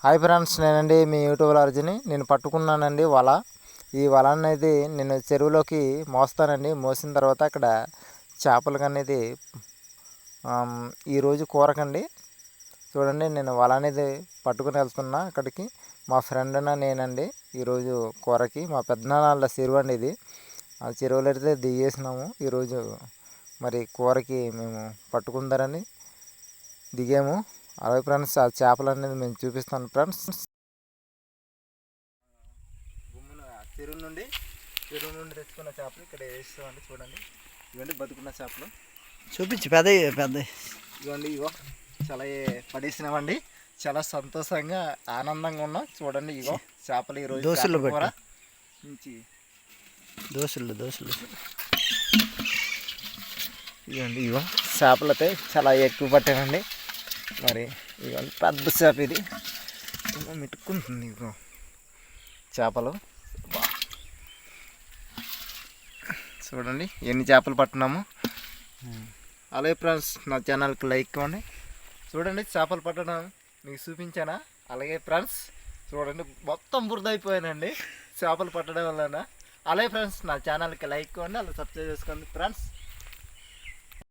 Hi friends, నేనండి మీ YouTube అర్జుని. నేను పట్టుకున్నానండి వల. ఈ వల అనేది నేను చెరువులోకి మోస్తానండి. మోసిన తర్వాత అక్కడ చేపలకు అనేది ఈరోజు కూరకండి. చూడండి, నేను వల అనేది పట్టుకుని వెళ్తున్నా అక్కడికి. మా ఫ్రెండ్ నేనండి ఈరోజు కూరకి. మా పెద్దనాళ్ళ చెరువు అండి ఇది. ఆ చెరువులో అయితే దిగేసినాము. ఈరోజు మరి కూరకి మేము పట్టుకుందారని దిగాము. అలాగే ఫ్రెండ్స్, ఆ చేపలు అనేది మేము చూపిస్తాను ఫ్రెండ్స్. చెరువు నుండి తెచ్చుకున్న చేపలు ఇక్కడ వేస్తామండి. చూడండి, ఇవన్నీ బతుకున్న చేపలు. చూపించి పెద్ద ఇవ్వండి, ఇగో చాలా పడేసినామండి. చాలా సంతోషంగా ఆనందంగా ఉన్నాం. చూడండి, ఇగో చేపలు ఈరోజు దోశలు నుంచి దోశలు ఇవ్వండి, ఇగో చేపలతో చాలా ఎక్కువ పట్టానండి. మరి ఇవ్వండి, పెద్ద చేప ఇది. ఇగో మిట్టుకుంటుంది. ఇగో చేపలు చూడండి ఎన్ని చేపలు పట్టినాము. అలాగే ఫ్రెండ్స్, నా ఛానల్కి లైక్ ఇవ్వండి. చూడండి, చేపలు పట్టడం మీకు చూపించానా? అలాగే ఫ్రెండ్స్, చూడండి మొత్తం బురద అయిపోయానండి చేపలు పట్టడం వలన. అలాగే ఫ్రెండ్స్, నా ఛానల్కి లైక్ ఇవ్వండి, అలా సబ్స్క్రైబ్ చేసుకోండి ఫ్రెండ్స్.